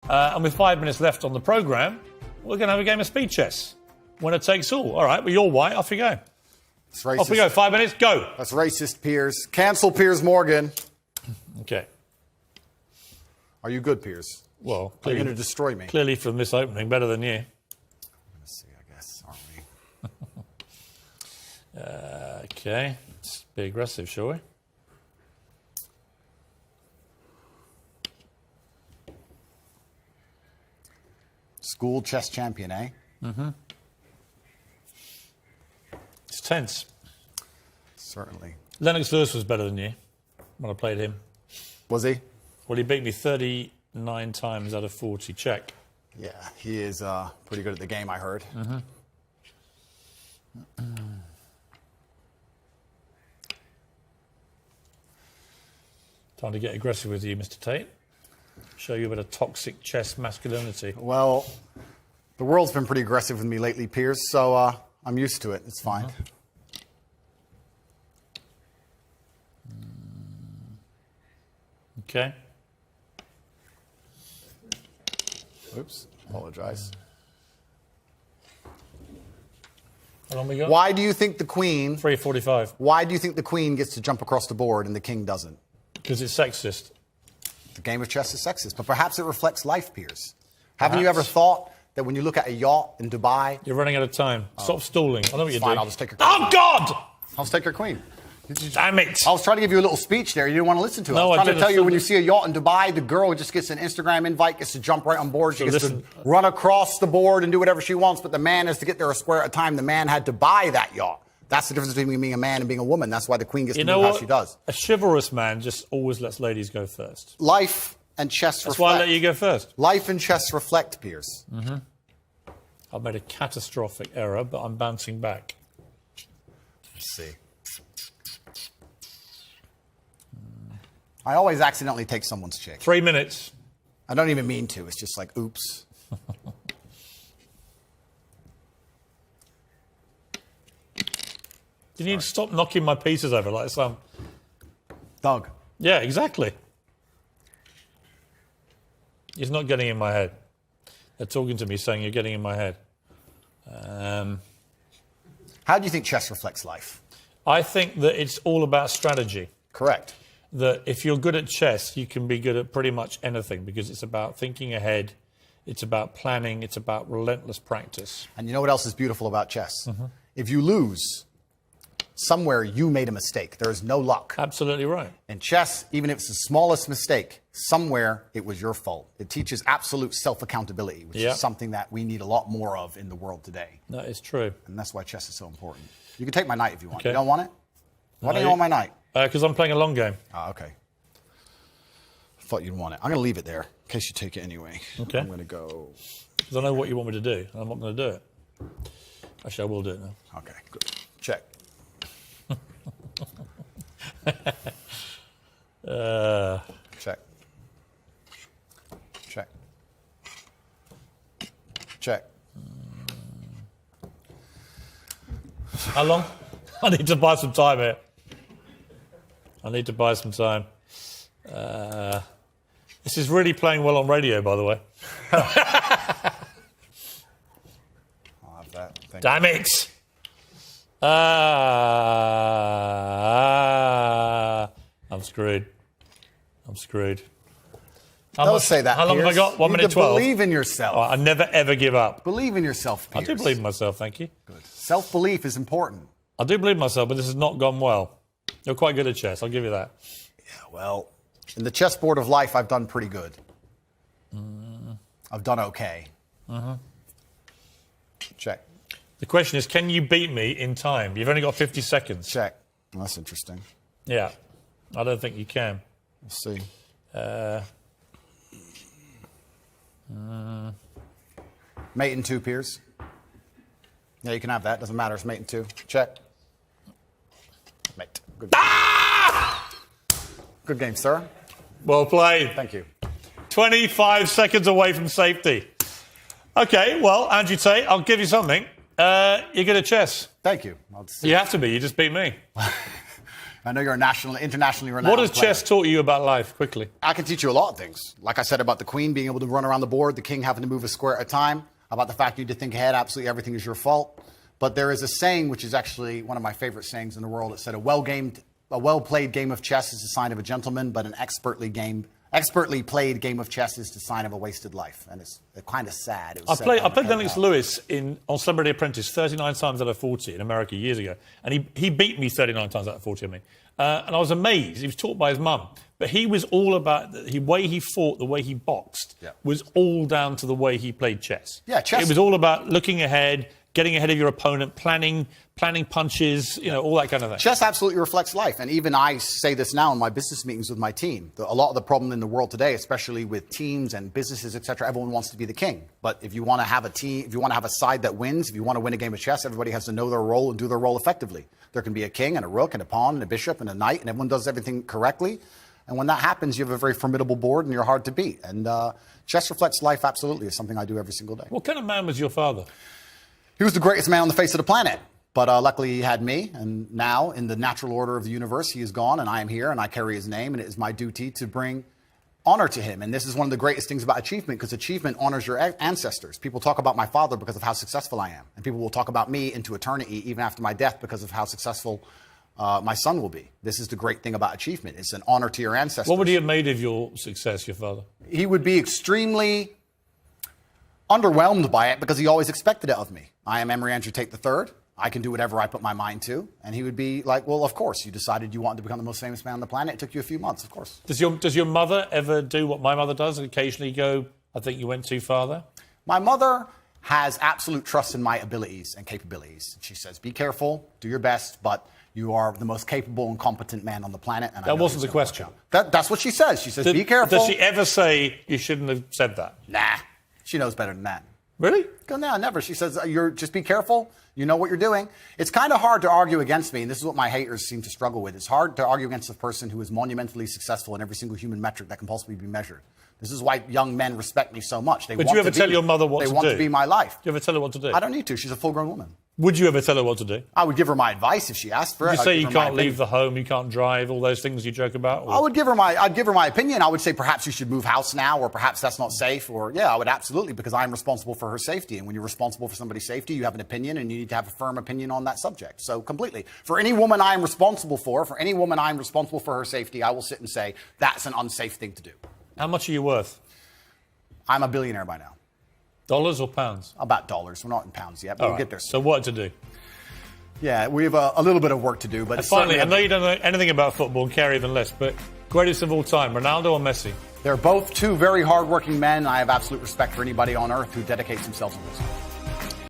And with 5 minutes left on the programme, we're going to have a game of speed chess. Winner takes all. All right, well, you're white. Off you go. It's racist. Off we go. 5 minutes, go. That's racist, Piers. Cancel Piers Morgan. Okay. Are you good, Piers? Well, are you going to destroy me? Clearly from this opening, better than you. Let's see, I guess, aren't we? Okay. Let's be aggressive, shall we? School chess champion, eh? Mm-hmm. It's tense. Certainly. Lennox Lewis was better than you when I played him. Was he? Well, he beat me 39 times out of 40. Check. Yeah, he is pretty good at the game, I heard. Mm-hmm. Time to get aggressive with you, Mr. Tate. Show you a bit of toxic chess masculinity. Well, the world's been pretty aggressive with me lately, Piers, so I'm used to it. It's fine. Okay. Oops, apologize. How long we got? Why do you think the queen... 3:45. Why do you think the queen gets to jump across the board and the king doesn't? Because it's sexist. The game of chess is sexist, but perhaps it reflects life, Piers. Haven't you ever thought that when you look at a yacht in Dubai... You're running out of time. Stop stalling. I know what you're doing. I'll just take your queen. Oh, God! I'll just take your queen. Damn it. I was trying to give you a little speech there. You didn't want to listen to it. No, I was trying to tell you when you didn't. see a yacht in Dubai, the girl just gets an Instagram invite, gets to jump right on board. She gets to run across the board and do whatever she wants, but the man has to get there a square at a time. The man had to buy that yacht. That's the difference between being a man and being a woman. That's why the queen gets to move how she does. A chivalrous man just always lets ladies go first. Life and chess reflect. That's why I let you go first. Life and chess reflect, Piers. Mm-hmm. I've made a catastrophic error, but I'm bouncing back. Let's see. I always accidentally take someone's chick. 3 minutes. I don't even mean to. It's just like, oops. You need to stop knocking my pieces over like some... Doug. Yeah, exactly. He's not getting in my head. They're talking to me saying you're getting in my head. How do you think chess reflects life? I think that it's all about strategy. Correct. That if you're good at chess, you can be good at pretty much anything because it's about thinking ahead, it's about planning, it's about relentless practice. And you know what else is beautiful about chess? Mm-hmm. If you lose, somewhere you made a mistake. There is no luck. Absolutely right. In chess, even if it's the smallest mistake, somewhere it was your fault. It teaches absolute self-accountability, which is something that we need a lot more of in the world today. That is true. And that's why chess is so important. You can take my knight if you want. Okay. You don't want it? Why don't you want my knight? Because I'm playing a long game. Ah, okay. I thought you'd want it. I'm going to leave it there in case you take it anyway. Okay. I'm going to go... Because I know what you want me to do, and I'm not going to do it. Actually, I will do it now. Okay, good. Check. Check. Check. Check. How long? I need to buy some time here. I need to buy some time. This is really playing well on radio, by the way. I'll have that. Damn it! I'm screwed. I'm screwed. Don't say that, How long have I Piers. got? 1 You minute need to 12. Believe in yourself. Oh, I never, ever give up. Believe in yourself, Piers. I do believe in myself, thank you. Good. Self-belief is important. I do believe in myself, but this has not gone well. You're quite good at chess, I'll give you that. Yeah, well, in the chessboard of life, I've done pretty good. I've done okay. Check. The question is, can you beat me in time? You've only got 50 seconds. Check. Well, that's interesting. Yeah, I don't think you can. Let's see. Mate in 2, Piers. Yeah, you can have that. Doesn't matter. It's mate in 2. Check. Mate. Good. Good game, sir. Well played. Thank you. 25 seconds away from safety. Okay, well, Andrew Tate, I'll give you something. You're good at chess. Thank you. You have to be. You just beat me. I know you're a internationally renowned What has player. chess taught you about life, quickly? I can teach you a lot of things. Like I said about the queen being able to run around the board, the king having to move a square at a time, about the fact you need to think ahead, absolutely everything is your fault. But there is a saying, which is actually one of my favorite sayings in the world. It said, a well-played game of chess is a sign of a gentleman, but an expertly played game of chess is the sign of a wasted life. And it's kind of sad. I played Lennox Lewis on Celebrity Apprentice 39 times out of 40 in America years ago. And he beat me 39 times out of 40, I mean. And I was amazed. He was taught by his mum. But he was all about the way he fought, the way he boxed, was all down to the way he played chess. Yeah, chess. It was all about looking ahead, getting ahead of your opponent, planning punches, all that kind of thing. Chess absolutely reflects life. And even I say this now in my business meetings with my team. A lot of the problem in the world today, especially with teams and businesses, et cetera, everyone wants to be the king. But if you want to have a team, if you want to have a side that wins, if you want to win a game of chess, everybody has to know their role and do their role effectively. There can be a king and a rook and a pawn and a bishop and a knight, and everyone does everything correctly. And when that happens, you have a very formidable board and you're hard to beat. And chess reflects life absolutely. It's something I do every single day. What kind of man was your father? He was the greatest man on the face of the planet. But luckily he had me, and now in the natural order of the universe, he is gone, and I am here, and I carry his name, and it is my duty to bring honor to him. And this is one of the greatest things about achievement, because achievement honors your ancestors. People talk about my father because of how successful I am, and people will talk about me into eternity, even after my death, because of how successful my son will be. This is the great thing about achievement. It's an honor to your ancestors. What would he have made of your success, your father? He would be extremely underwhelmed by it, because he always expected it of me. I am Emory Andrew Tate III. I can do whatever I put my mind to. And he would be like, well, of course, you decided you wanted to become the most famous man on the planet. It took you a few months, of course. Does your mother ever do what my mother does and occasionally go, I think you went too far there? My mother has absolute trust in my abilities and capabilities. She says, be careful, do your best, but you are the most capable and competent man on the planet. And that wasn't the question. That's what she says. She says, be careful. Does she ever say you shouldn't have said that? Nah, she knows better than that. Really? No, never. She says, just be careful. You know what you're doing. It's kind of hard to argue against me, and this is what my haters seem to struggle with. It's hard to argue against a person who is monumentally successful in every single human metric that can possibly be measured. This is why young men respect me so much. Would you ever tell your mother what to do? They want to be my life. Do you ever tell her what to do? I don't need to. She's a full-grown woman. Would you ever tell her what to do? I would give her my advice if she asked for it. You say you can't leave the home, you can't drive, all those things you joke about? Or? I'd give her my opinion. I would say perhaps you should move house now, or perhaps that's not safe. Or yeah, I would absolutely, because I'm responsible for her safety. And when you're responsible for somebody's safety, you have an opinion, and you need to have a firm opinion on that subject. So completely. For any woman I'm responsible for her safety, I will sit and say that's an unsafe thing to do. How much are you worth? I'm a billionaire by now. Dollars or pounds? About dollars. We're not in pounds yet, but we'll get there soon. So what to do? Yeah, we have a little bit of work to do. But finally, I know you don't know anything about football and care even less, but greatest of all time, Ronaldo or Messi? They're both two very hardworking men. I have absolute respect for anybody on earth who dedicates themselves to this.